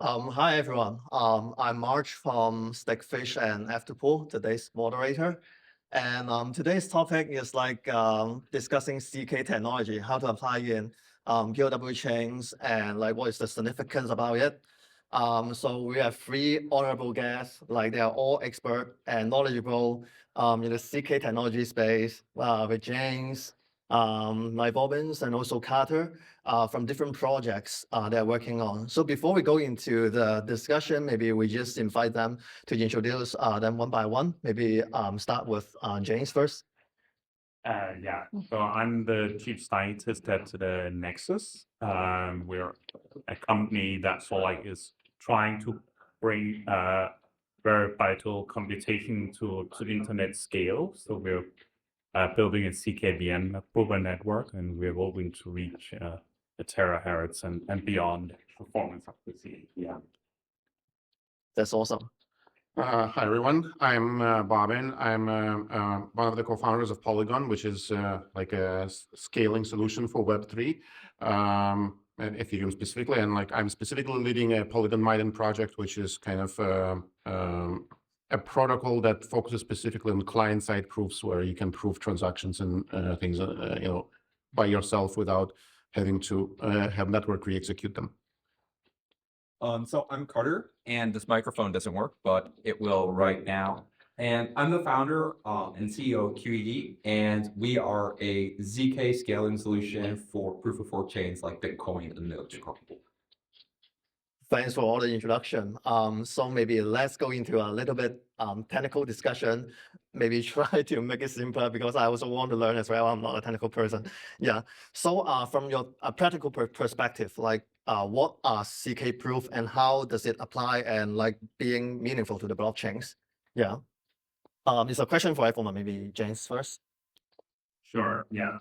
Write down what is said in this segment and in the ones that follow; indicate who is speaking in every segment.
Speaker 1: Hi everyone. I'm March from Stickfish and Afterpool, today's moderator. And today's topic is discussing CK technology, how to apply in POW chains and what is the significance about it. So we have three honorable guests, they are all expert and knowledgeable in the CK technology space with James, like Bobbins and also Carter from different projects they're working on. So before we go into the discussion, maybe we just invite them to introduce them one by one. Maybe start with James first.
Speaker 2: Yeah, so I'm the chief scientist at the Nexus. We're a company that is trying to bring very vital computation to internet scale. So we're building a CKBN, a proven network, and we're hoping to reach a terahertz and beyond performance of the CKBN.
Speaker 1: That's awesome.
Speaker 3: Hi, everyone. I'm Bobbin. I'm one of the co-founders of Polygon, which is like a scaling solution for Web3, and Ethereum specifically. And I'm specifically leading a Polygon mining project, which is kind of a protocol that focuses specifically on client-side proofs, where you can prove transactions and things, by yourself without having to have network re-execute them.
Speaker 4: So I'm Carter, and this microphone doesn't work, but it will right now. And I'm the founder and CEO of QED, and we are a zk scaling solution for proof of work chains like Bitcoin and Dogecoin.
Speaker 1: Thanks for all the introduction. So maybe let's go into a little bit technical discussion. Maybe try to make it simpler because I also want to learn as well. I'm not a technical person. Yeah. So from your practical perspective, what are zkProof and how does it apply and being meaningful to the blockchains? Yeah. It's a question for everyone. Maybe James first.
Speaker 2: Sure. Yeah.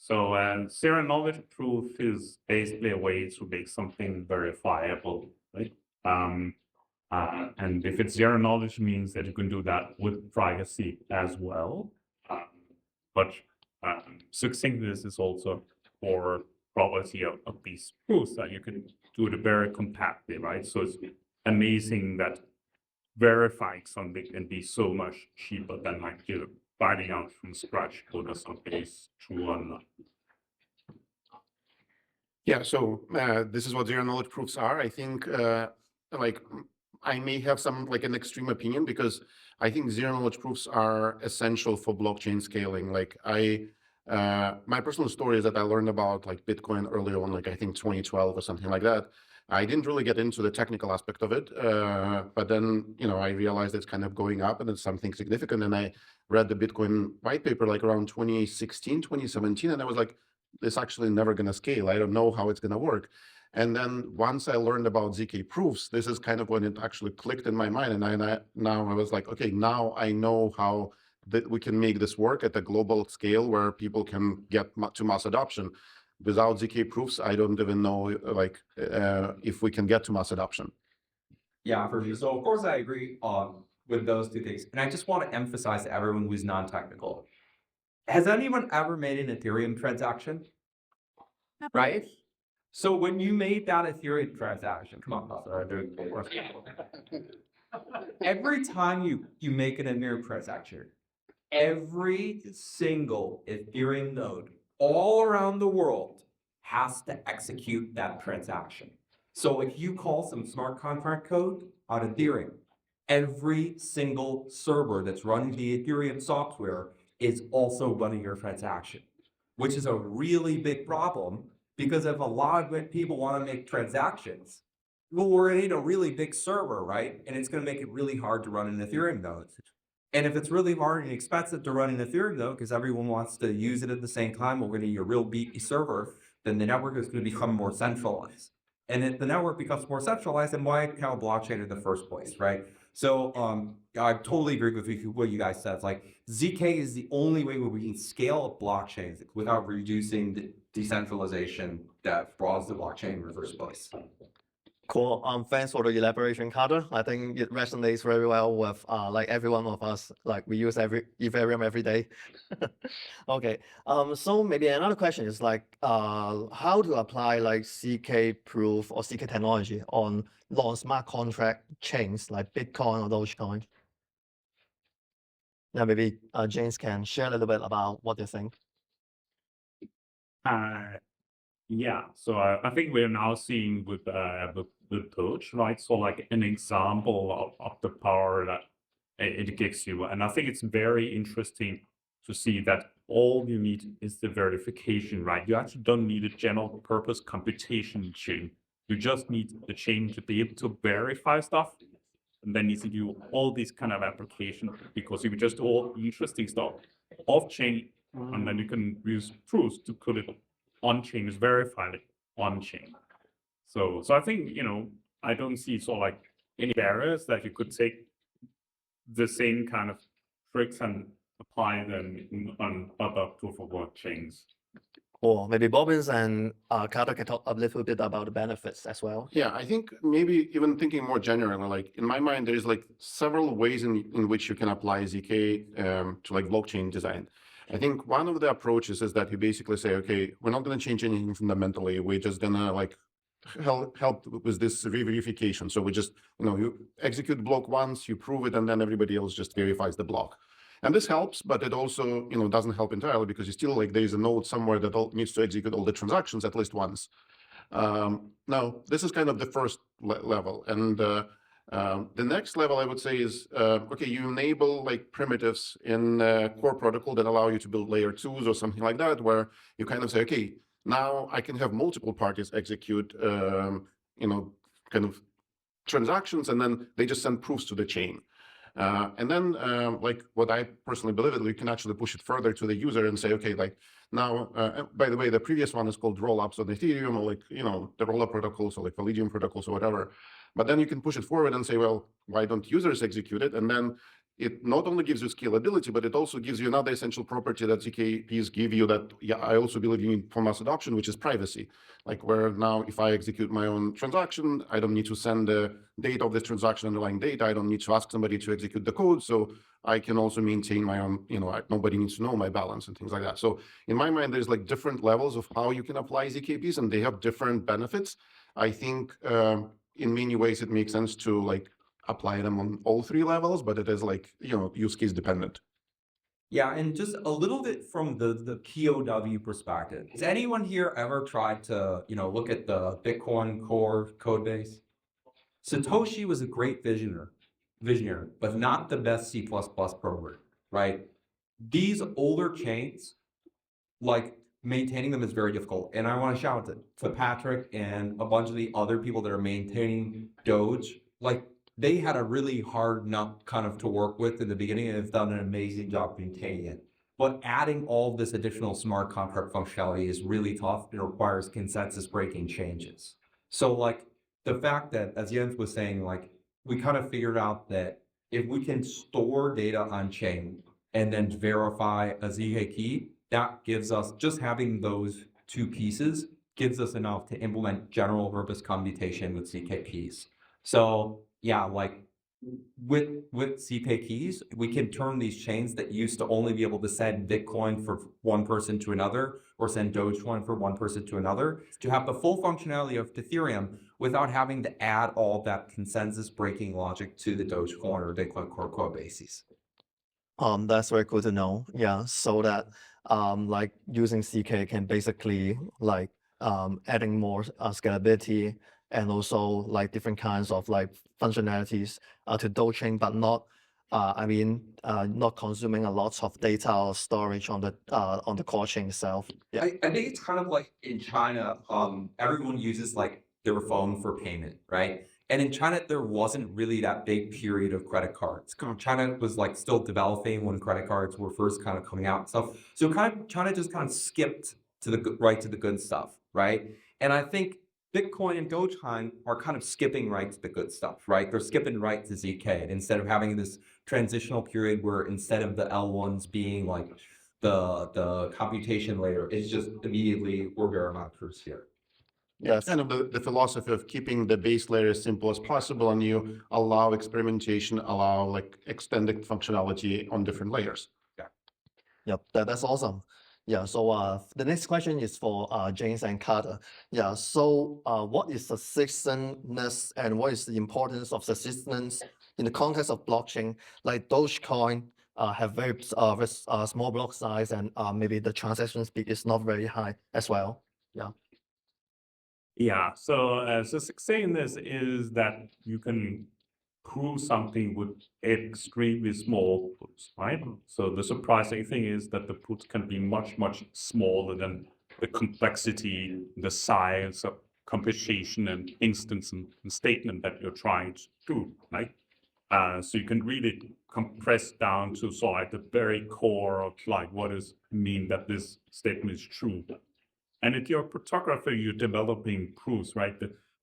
Speaker 2: So zero knowledge proof is basically a way to make something verifiable, right? And if it's zero knowledge, means that you can do that with privacy as well. But succinctness is also for property of these proofs that you can do it very compactly, right? So it's amazing that verifying something can be so much cheaper than you finding out from scratch whether something is true or not.
Speaker 3: Yeah, so this is what zero knowledge proofs are. I think I may have some an extreme opinion because I think zero knowledge proofs are essential for blockchain scaling. My personal story is that I learned about Bitcoin early on, I think 2012 or something like that. I didn't really get into the technical aspect of it, but then I realized it's kind of going up and it's something significant. And I read the Bitcoin white paper around 2016, 2017, and I was like, this actually never going to scale. I don't know how it's going to work. And then once I learned about zkProofs, this is kind of when it actually clicked in my mind. And now I was like, okay, now I know how that we can make this work at a global scale where people can get to mass adoption. Without zkProofs, I don't even know if we can get to mass adoption.
Speaker 4: Yeah, for sure. So of course I agree with those two things. And I just want to emphasize to everyone who's non-technical. Has anyone ever made an Ethereum transaction? Right? So when you made that Ethereum transaction, come on, every time you make an Ethereum transaction, every single Ethereum node all around the world has to execute that transaction. So if you call some smart contract code on Ethereum, every single server that's running the Ethereum software is also running your transaction, which is a really big problem because if a lot of people want to make transactions, well, we're going to need a really big server, right? And it's going to make it really hard to run an Ethereum node. And if it's really hard and expensive to run an Ethereum node because everyone wants to use it at the beaky time, we're going to need a real beefy server, then the network is going to become more centralized. And if the network becomes more centralized, then why have a blockchain in the first place, right? So I totally agree with what you guys said. ZK is the only way where we can scale blockchains without reducing the decentralization that draws the blockchain in the first place.
Speaker 1: Cool. Thanks for the elaboration, Carter. I think it resonates very well with like every one of us. Like we use Ethereum every day. Okay. So maybe another question is like how to apply like zkProof or zk technology on non-smart contract chains like Bitcoin or Dogecoin. Yeah, maybe James can share a little bit about what you think.
Speaker 2: Yeah, so I think we're now seeing with Doge, right? So like an example of the power that it gives you, and I think it's very interesting to see that all you need is the verification, right? You actually don't need a general purpose computation chain. You just need the chain to be able to verify stuff, and then need to do all these kind of applications because you just do all interesting stuff off chain, and then you can use proofs to put it on chain, is verified on chain. So I think, you know, I don't see sort of like any barriers that you could take the same kind of tricks and apply them on other proof of work chains.
Speaker 1: Or maybe Bobbins and Carter can talk a little bit about the benefits as well.
Speaker 3: Yeah, I think maybe even thinking more generally, like in my mind, there's like several ways in which you can apply ZK to like blockchain design. I think one of the approaches is that you basically say, okay, we're not going to change anything fundamentally. We're just going to like help with this re-verification. So we just, you know, you execute block once, you prove it, and then everybody else just verifies the block. And this helps, but it also, you know, doesn't help entirely because you still like there's a node somewhere that needs to execute all the transactions at least once. Now, this is kind of the first level. And the next level, I would say, is, okay, you enable like primitives in core protocol that allow you to build layer 2s or something like that, where you kind of say, okay, now I can have multiple parties execute, you know, kind of transactions, and then they just send proofs to the chain. And then, like what I personally believe that we can actually push it further to the user and say, okay, like now, by the way, the previous one is called rollups on Ethereum, or like, you know, the rollup protocols or like Polygon protocols or whatever. But then you can push it forward and say, well, why don't users execute it? And then it not only gives you scalability, but it also gives you another essential property that zkPs give you that, yeah, I also believe in for mass adoption, which is privacy. Like where now if I execute my own transaction, I don't need to send the date of this transaction, underlying data. I don't need to ask somebody to execute the code. So I can also maintain my own, you know, nobody needs to know my balance and things like that. So in my mind, there's like different levels of how you can apply zkPs, and they have different benefits. I think in many ways it makes sense to like apply them on all three levels, but it is like, you know, use case dependent.
Speaker 4: Yeah, and just a little bit from the POW perspective. Has anyone here ever tried to, you know, look at the Bitcoin core code base? Satoshi was a great visionary, but not the best C++ programmer, right? These older chains, like maintaining them is very difficult. And I want to shout out to Patrick and a bunch of the other people that are maintaining Doge. Like they had a really hard nut kind of to work with in the beginning and have done an amazing job maintaining it. But adding all this additional smart contract functionality is really tough. It requires consensus breaking changes. So like the fact that, as Jens was saying, like we kind of figured out that if we can store data on chain and then verify a ZK key, that gives us, just having those two pieces gives us enough to implement general purpose computation with zkPs. So yeah, like with ZK keys, we can turn these chains that used to only be able to send Bitcoin for one person to another or send Dogecoin for one person to another to have the full functionality of Ethereum without having to add all that consensus breaking logic to the Dogecoin or Bitcoin core code bases.
Speaker 1: That's very good to know. Yeah, so that like using ZK can basically like adding more scalability and also like different kinds of like functionalities to Dogechain, but not not consuming a lot of data or storage on the core chain itself. Yeah.
Speaker 4: I think it's kind of like in China, everyone uses like their phone for payment, right? And in China, there wasn't really that big period of credit cards. China was like still developing when credit cards were first kind of coming out and stuff. So China just kind of skipped to the good stuff, right? And I think Bitcoin and Dogecoin are kind of skipping right to the good stuff, right? They're skipping right to ZK instead of having this transitional period where instead of the L1s being like the computation layer, it's just immediately we're verified here.
Speaker 1: Yes.
Speaker 3: Kind of the philosophy of keeping the base layer as simple as possible, and you allow experimentation, allow like extended functionality on different layers.
Speaker 1: Yep, that's awesome. Yeah, so the next question is for James and Carter. Yeah, so what is succinctness and what is the importance of succinctness in the context of blockchain? Like Dogecoin have very small block size and maybe the transaction speed is not very high as well.
Speaker 2: Yeah, so succinctness is that you can prove something with extremely small proofs, right? So the surprising thing is that the proofs can be much, much smaller than the complexity, the size of computation and instance and statement that you're trying to do, right? So you can really compress down to sort of the very core of like what does it mean that this statement is true. And if you're a photographer, you're developing proofs, right?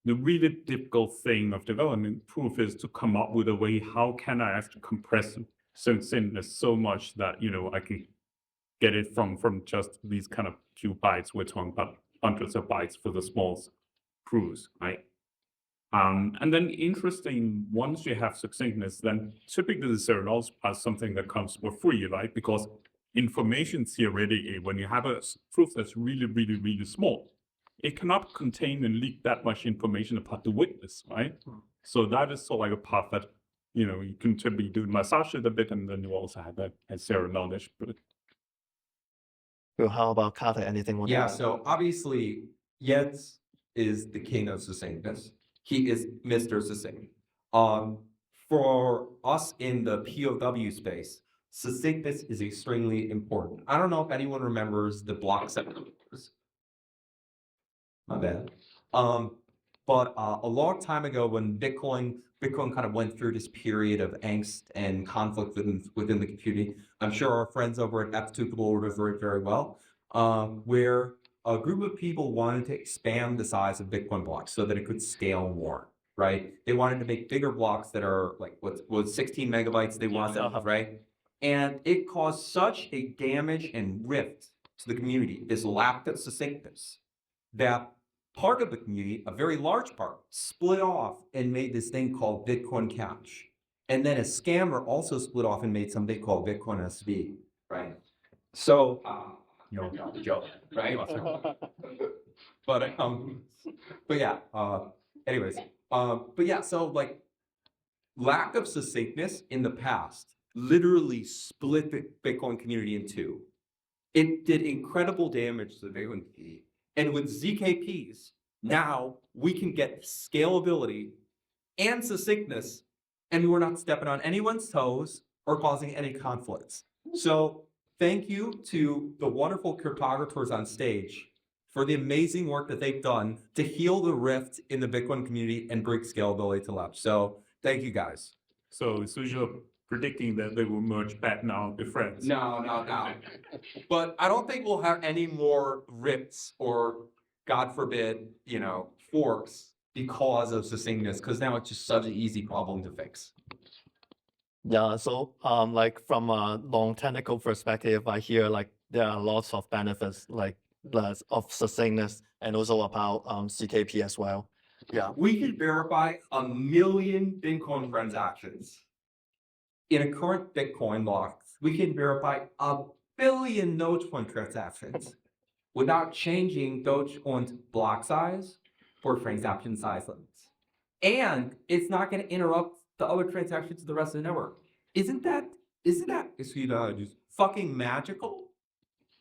Speaker 2: The really difficult thing of developing proof is to come up with a way, how can I have to compress succinctness so much that, you know, I can get it from just these kind of few bytes. We're talking about hundreds of bytes for the small proofs, right? And then interesting, once you have succinctness, then typically the zero knowledge is something that comes for free, right? Because information theoretically, when you have a proof that's really, really, really small, it cannot contain and leak that much information about the witness, right? So that is sort of like a path that, you know, you can typically do massage it a bit, and then you also have that zero knowledge.
Speaker 1: Well, how about Carter? Anything?
Speaker 4: Yeah, so obviously, Jens is the king of succinctness. He is Mr. Succinct. For us in the POW space, succinctness is extremely important. I don't know if anyone remembers the block separators. My bad. But a long time ago, when Bitcoin kind of went through this period of angst and conflict within the community, I'm sure our friends over at F2 will remember it very well, where a group of people wanted to expand the size of Bitcoin blocks so that it could scale more, right? They wanted to make bigger blocks that are like what was 16 megabytes. They wanted that, right? And it caused such a damage and rift to the community, this lack of succinctness, that part of the community, a very large part, split off and made this thing called Bitcoin Cash. And then a scammer also split off and made something called Bitcoin SV, right? So, joke, right? But yeah, anyways, but yeah, so like lack of succinctness in the past literally split the Bitcoin community in two. It did incredible damage to the Bitcoin community. And with zkProofs, now we can get scalability and succinctness, and we're not stepping on anyone's toes or causing any conflicts. So thank you to the wonderful cryptographers on stage for the amazing work that they've done to heal the rift in the Bitcoin community and bring scalability to labs. So thank you guys.
Speaker 2: So you're predicting that they will merge back now, be friends?
Speaker 4: No. But I don't think we'll have any more rifts or, God forbid, forks because of succinctness, because now it's just such an easy problem to fix.
Speaker 1: Yeah, so like from a non-technical perspective, I hear like there are lots of benefits like of succinctness and also about zkP as well. Yeah,
Speaker 4: We can verify 1 million Bitcoin transactions. In a current Bitcoin block, we can verify 1 billion Dogecoin transactions without changing Dogecoin's block size or transaction size limits. And it's not going to interrupt the other transactions of the rest of the network. Isn't that just fucking magical?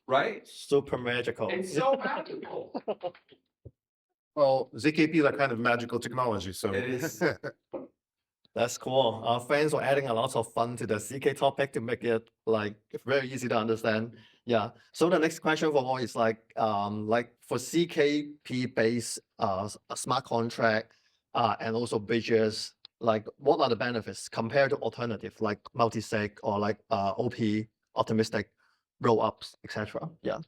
Speaker 4: Right?
Speaker 1: super magical.
Speaker 4: It's so magical.
Speaker 3: Well, zkPs are kind of magical technology, so
Speaker 4: It is.
Speaker 1: That's cool. Our friends were adding a lot of fun to the zk topic to make it like very easy to understand. Yeah. So the next question for all is like for zkP based smart contract and also bridges, like what are the benefits compared to alternative like multi-sig or like OP optimistic roll ups, etc. Yeah.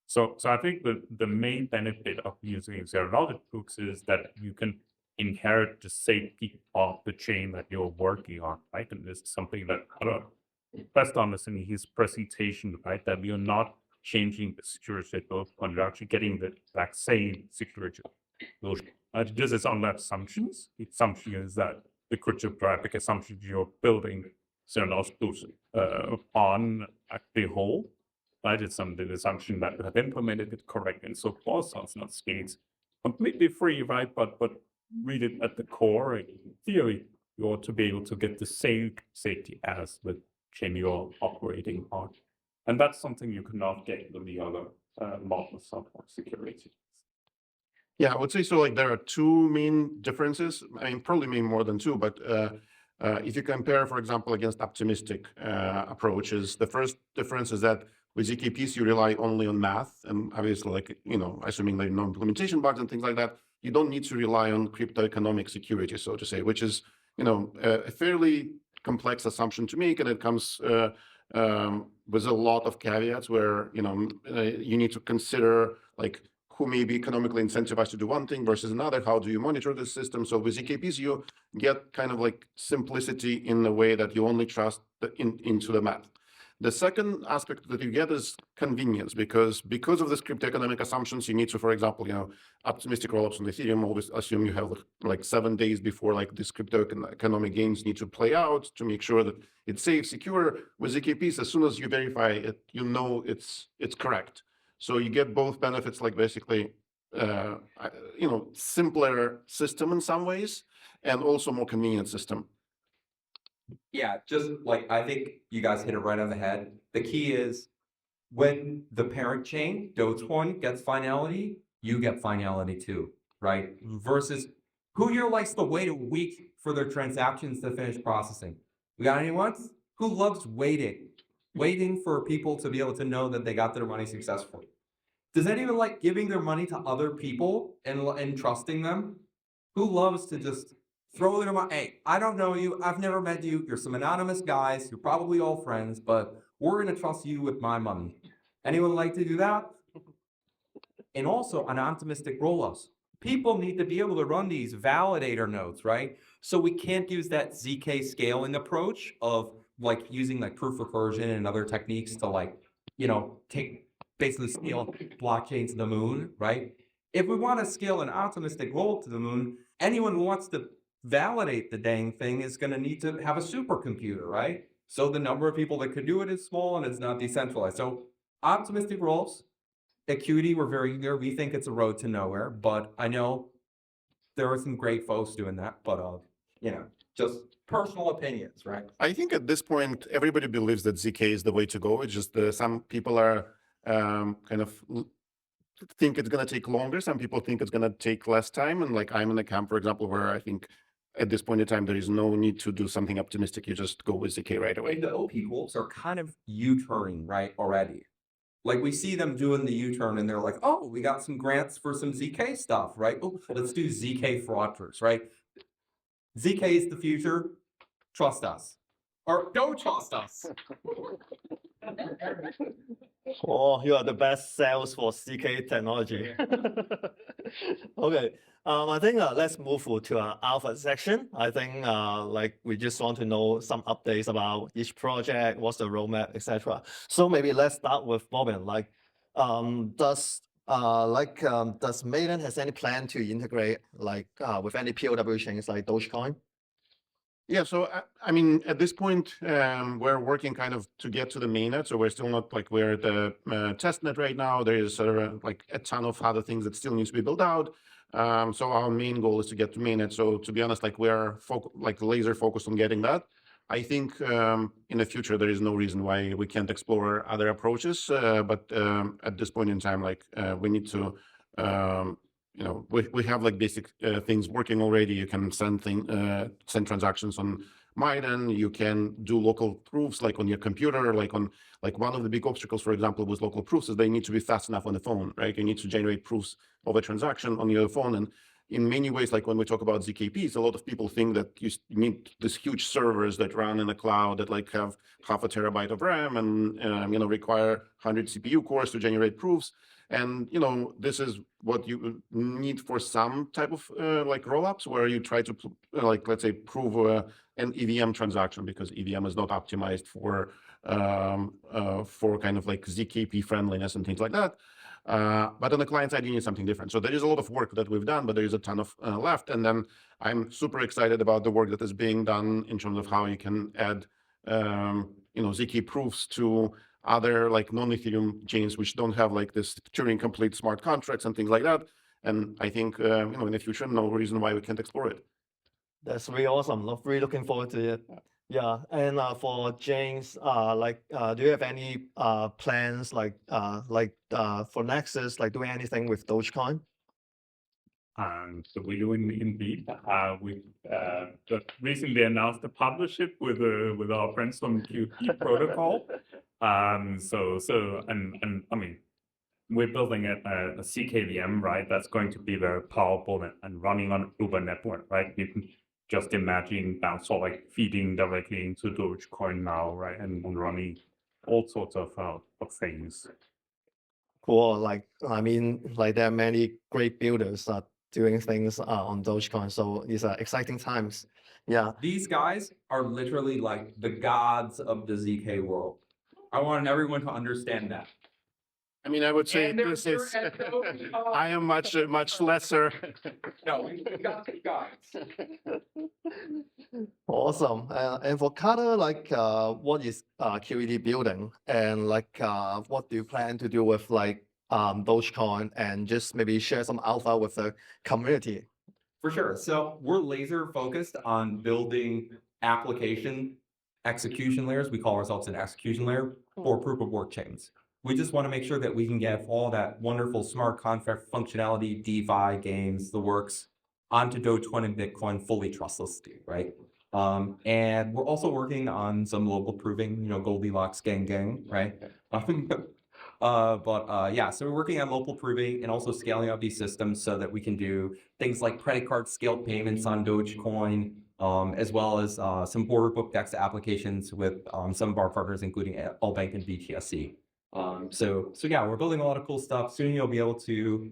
Speaker 2: So I think the main benefit of using zero knowledge proofs is that you can inherit the safety of the chain that you're working on, right? And this is something that best understand his presentation, right? That you're not changing the security of Dogecoin, you're actually getting the exact same security. This is on the assumptions. The assumption is that the cryptographic assumptions you're building are not on the whole. Right? It's the assumption that you have implemented it correctly and so forth. So it's not skates completely free, right? But read it at the core. In theory, you ought to be able to get the same safety as the chain you're operating on. And that's something you cannot get with the other models of security.
Speaker 3: Yeah, I would say so. Like there are two main differences. I mean, probably maybe more than two, but if you compare, for example, against optimistic approaches, the first difference is that with zkProofs, you rely only on math, and obviously, like, you know, assuming there are no implementation bugs and things like that, you don't need to rely on crypto economic security, so to say, which is, you know, a fairly complex assumption to make, and it comes with a lot of caveats where, you know, you need to consider like who may be economically incentivized to do one thing versus another. How do you monitor the system? So with zkProofs, you get kind of like simplicity in the way that you only trust into the math. The second aspect that you get is convenience, because of the crypto economic assumptions, you need to, for example, you know, optimistic rollups on Ethereum always assume you have like 7 days before like this crypto economic gains need to play out to make sure that it's safe, secure. With zkProofs, as soon as you verify it, you know it's correct. So you get both benefits, like basically, you know, simpler system in some ways, and also more convenient system.
Speaker 4: Yeah, just like I think you guys hit it right on the head. The key is when the parent chain, Dogecoin, gets finality, you get finality too, right? Versus who here likes to wait a week for their transactions to finish processing? We got anyone who loves waiting for people to be able to know that they got their money successfully? Does anyone like giving their money to other people and trusting them? Who loves to just throw their money? Hey, I don't know you. I've never met you. You're some anonymous guys. You're probably all friends, but we're going to trust you with my money. Anyone like to do that? And also on optimistic rollups, people need to be able to run these validator nodes, right? So we can't use that zk scaling approach of like using like proof recursion and other techniques to like, you know, basically scale blockchains to the moon, right? If we want to scale an optimistic roll to the moon, anyone who wants to validate the dang thing is going to need to have a supercomputer, right? So the number of people that could do it is small and it's not decentralized. So optimistic rolls, at QED, we're very clear. We think it's a road to nowhere, but I know there are some great folks doing that, but you know, just personal opinions, right?
Speaker 3: I think at this point, everybody believes that zk is the way to go. It's just some people are kind of think it's going to take longer. Some people think it's going to take less time. And like I'm in a camp, for example, where I think at this point in time, there is no need to do something optimistic. You just go with zk right away.
Speaker 4: The OP pools are kind of U-turning, right, already. Like we see them doing the U-turn and they're like, oh, we got some grants for some zk stuff, right? Oh, let's do zk fraudsters, right? zk is the future. Trust us. Or don't trust us.
Speaker 1: Oh, you are the best sales for zk technology. Okay, I think let's move to our alpha section. I think like we just want to know some updates about each project, what's the roadmap, etc. So maybe let's start with Bobbin. Like, does Maven has any plan to integrate like with any POW chains like Dogecoin?
Speaker 3: Yeah, so I mean, at this point, we're working kind of to get to the mainnet. So we're still not like we're at the testnet right now. There is sort of like a ton of other things that still needs to be built out. So our main goal is to get to mainnet. So to be honest, like we're like laser focused on getting that. I think in the future there is no reason why we can't explore other approaches. But at this point in time, like we need to. You know, we have like basic things working already. You can send transactions on Maiden. You can do local proofs like on your computer. Like one of the big obstacles, for example, with local proofs is they need to be fast enough on the phone, right? You need to generate proofs of a transaction on your phone. And in many ways, like when we talk about zkProofs, a lot of people think that you need these huge servers that run in the cloud that like have half a terabyte of RAM and you know, require 100 CPU cores to generate proofs. And, you know, this is what you need for some type of like rollups where you try to like, let's say, prove an EVM transaction because EVM is not optimized for for kind of like zkP friendliness and things like that. But on the client side, you need something different. So there is a lot of work that we've done, but there is a ton of left. And then I'm super excited about the work that is being done in terms of how you can add, zkProofs to other like non-Ethereum chains, which don't have like this Turing complete smart contracts and things like that. And I think, in the future, no reason why we can't explore it.
Speaker 1: That's really awesome. Really looking forward to it. Yeah, and for James, do you have any plans for Nexus, like doing anything with Dogecoin?
Speaker 2: So we do indeed. We just recently announced a partnership with our friends from QT Protocol. And I mean, we're building a zkVM, right? That's going to be very powerful and running on Uber network, right? You can just imagine that sort of like feeding directly into Dogecoin now, right? And running all sorts of things.
Speaker 1: Cool. There are many great builders doing things on Dogecoin. So these are exciting times. Yeah.
Speaker 4: These guys are literally like the gods of the ZK world. I want everyone to understand that.
Speaker 3: I mean, I would say
Speaker 4: And
Speaker 3: this
Speaker 4: they're-
Speaker 3: is,
Speaker 4: and
Speaker 3: I am much lesser.
Speaker 4: No, we got the guys.
Speaker 1: Awesome. And for Carter, what is QED building, and what do you plan to do with Dogecoin, and just maybe share some alpha with the community?
Speaker 4: For sure. So we're laser focused on building application execution layers. We call ourselves an execution layer for proof of work chains. We just want to make sure that we can get all that wonderful smart contract functionality, DeFi games, the works onto Dogecoin and Bitcoin fully trustlessly, right? And we're also working on some local proving, Goldilocks gang, right? So we're working on local proving and also scaling up these systems so that we can do things like credit card scaled payments on Dogecoin, as well as some border book DEX applications with some of our partners, including Allbank and BTSC. We're building a lot of cool stuff. Soon you'll be able to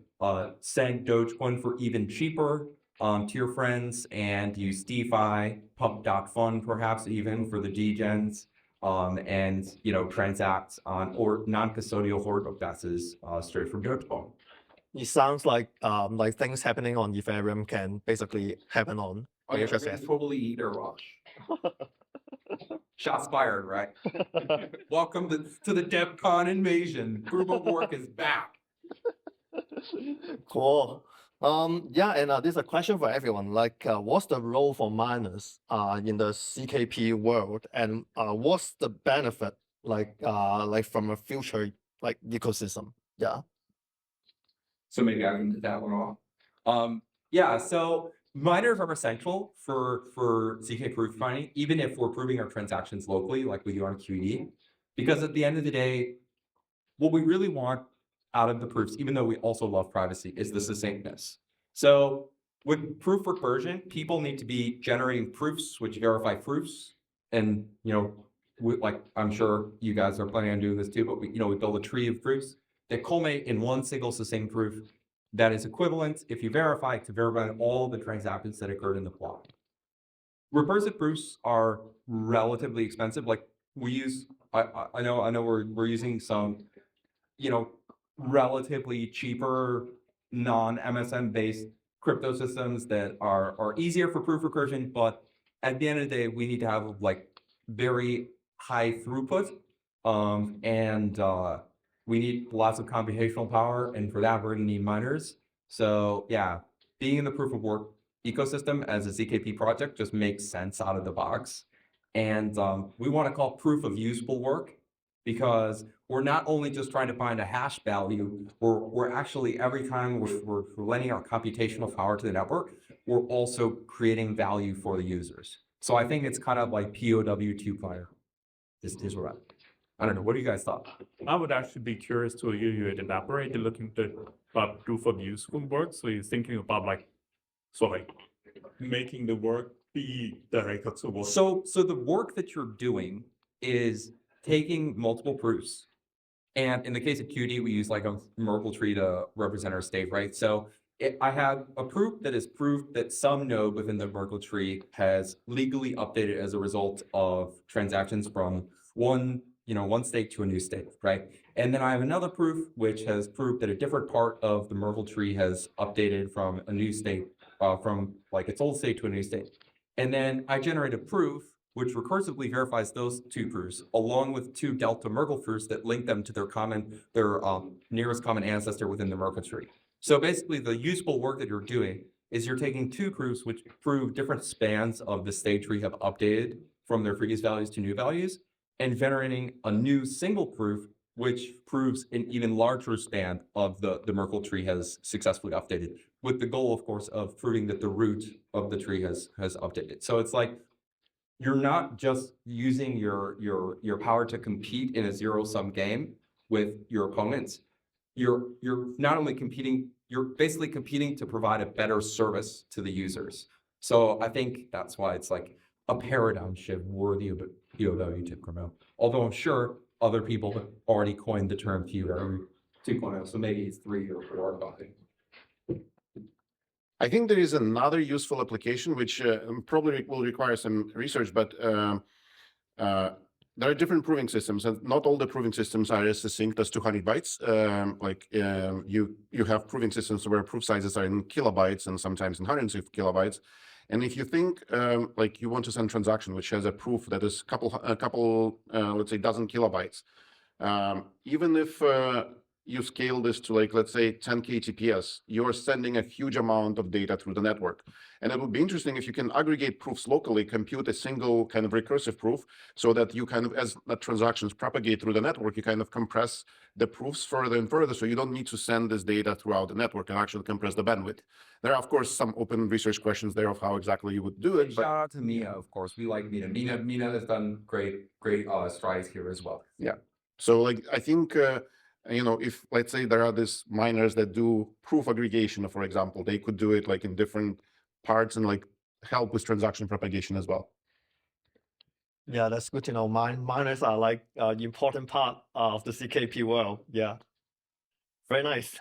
Speaker 4: send Dogecoin for even cheaper to your friends and use DeFi, pump.fun perhaps even for the degens, and transact on or non-custodial order DEXs straight from Dogecoin.
Speaker 1: It sounds like things happening on Ethereum can basically happen on HSF.
Speaker 4: Totally eat or wash. Shots fired, right? Welcome to the DevCon invasion. Proof of work is back.
Speaker 1: Cool. And this is a question for everyone. What's the role for miners in the zkP world, and what's the benefit from a future ecosystem? Yeah.
Speaker 4: So maybe I can get that one off. So miners are essential for zkProof mining, even if we're proving our transactions locally, like we do on QED, because at the end of the day, what we really want out of the proofs, even though we also love privacy, is the succinctness. So with proof recursion, people need to be generating proofs which verify proofs, and I'm sure you guys are planning on doing this too. But we build a tree of proofs that culminate in one single succinct proof that is equivalent, if you verify, to verify all the transactions that occurred in the block. Recursive proofs are relatively expensive. Like we use, I know we're using some, relatively cheaper non-MSM based crypto systems that are easier for proof recursion, but at the end of the day, we need to have very high throughput, and we need lots of computational power, and for that, we're going to need miners. So yeah, being in the proof of work ecosystem as a zkP project just makes sense out of the box. And we want to call proof of useful work, because we're not only just trying to find a hash value, we're actually, every time we're lending our computational power to the network, we're also creating value for the users. So I think it's kind of like POW 2.0 is right. I don't know. What do you guys thought?
Speaker 2: I would actually be curious to hear you elaborate. You're looking at proof of useful work. So you're thinking about making the work be directed towards.
Speaker 4: So the work that you're doing is taking multiple proofs. And in the case of QD, we use a Merkle tree to represent our state, right? So I have a proof that is proof that some node within the Merkle tree has legally updated as a result of transactions from one one state to a new state, right? And then I have another proof which has proved that a different part of the Merkle tree has updated from a new state, from like its old state to a new state. And then I generate a proof which recursively verifies those two proofs, along with two delta Merkle proofs that link them to their nearest common ancestor within the Merkle tree. So basically, the useful work that you're doing is you're taking two proofs which prove different spans of the state tree have updated from their previous values to new values, and generating a new single proof which proves an even larger span of the Merkle tree has successfully updated, with the goal, of course, of proving that the root of the tree has updated. So it's like you're not just using your power to compete in a zero-sum game with your opponents. You're not only competing, you're basically competing to provide a better service to the users. So I think that's why it's like a paradigm shift worthy of POW 2.0. Although I'm sure other people have already coined the term POW 2.0, so maybe it's 3 or 4 or 5.
Speaker 3: I think there is another useful application which probably will require some research, but there are different proving systems, and not all the proving systems are as succinct as 200 bytes. You have proving systems where proof sizes are in kilobytes and sometimes in hundreds of kilobytes. And if you think like you want to send a transaction which has a proof that is a couple let's say dozen kilobytes, even if you scale this to like, let's say 10K TPS, you're sending a huge amount of data through the network. And it would be interesting if you can aggregate proofs locally, compute a single kind of recursive proof, so that you kind of, as the transactions propagate through the network, you kind of compress the proofs further and further, so you don't need to send this data throughout the network and actually compress the bandwidth. There are, of course, some open research questions there of how exactly you would do it.
Speaker 4: Shout out to Mina, of course. We like Mina. Mina has done great strides here as well.
Speaker 3: Yeah. So like, I think, if let's say there are these miners that do proof aggregation, for example, they could do it like in different parts and like help with transaction propagation as well.
Speaker 1: Yeah, that's good to know. Miners are like important part of the zkP world. Yeah. Very nice.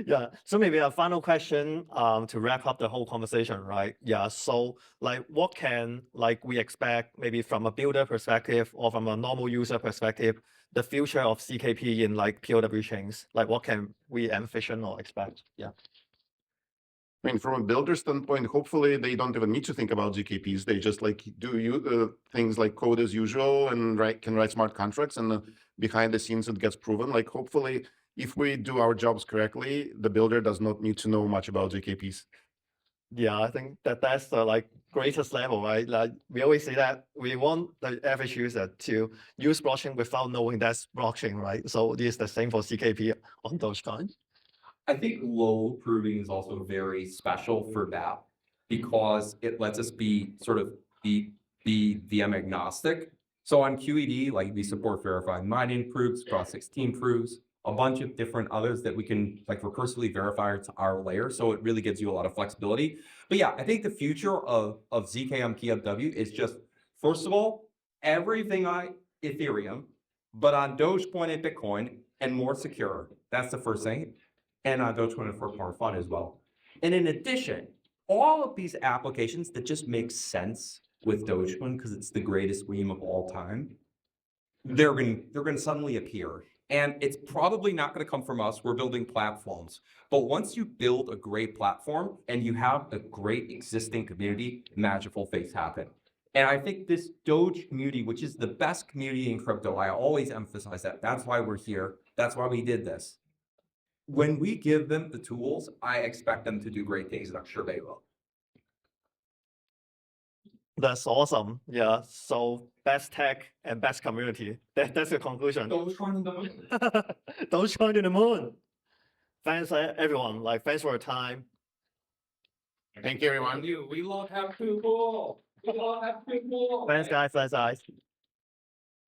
Speaker 1: Yeah. So maybe a final question to wrap up the whole conversation, right? Yeah. So like what can we expect maybe from a builder perspective or from a normal user perspective, the future of zkP in like POW chains? Like what can we envision or expect? Yeah.
Speaker 3: I mean, from a builder standpoint, hopefully they don't even need to think about zkPs. They just like do things like code as usual and can write smart contracts, and behind the scenes it gets proven. Like hopefully, if we do our jobs correctly, the builder does not need to know much about zkPs.
Speaker 1: Yeah, I think that's the greatest level, right? Like we always say that we want the average user to use blockchain without knowing that's blockchain, right? So it is the same for zkP on Dogecoin.
Speaker 4: I think low proving is also very special for that because it lets us be VM agnostic. So on QED, like we support verified mining proofs, Groth 16 proofs, a bunch of different others that we can like recursively verify to our layer. So it really gives you a lot of flexibility. But yeah, I think the future of zk on POW is just, first of all, everything on Ethereum, but on Dogecoin and Bitcoin and more secure. That's the first thing. And on Dogecoin and more fun as well. And in addition, all of these applications that just make sense with Dogecoin because it's the greatest meme of all time, they're going to suddenly appear. And it's probably not going to come from us. We're building platforms. But once you build a great platform and you have a great existing community, magical things happen. And I think this Doge community, which is the best community in crypto, I always emphasize that. That's why we're here. That's why we did this. When we give them the tools, I expect them to do great things, and I'm sure they will.
Speaker 1: That's awesome. Yeah. So best tech and best community. That's the conclusion.
Speaker 4: Dogecoin in the moon.
Speaker 1: Dogecoin to the moon. Thanks everyone. Thanks for your time.
Speaker 3: Thank you, everyone.
Speaker 4: We love have people. We love have people.
Speaker 1: Thanks guys.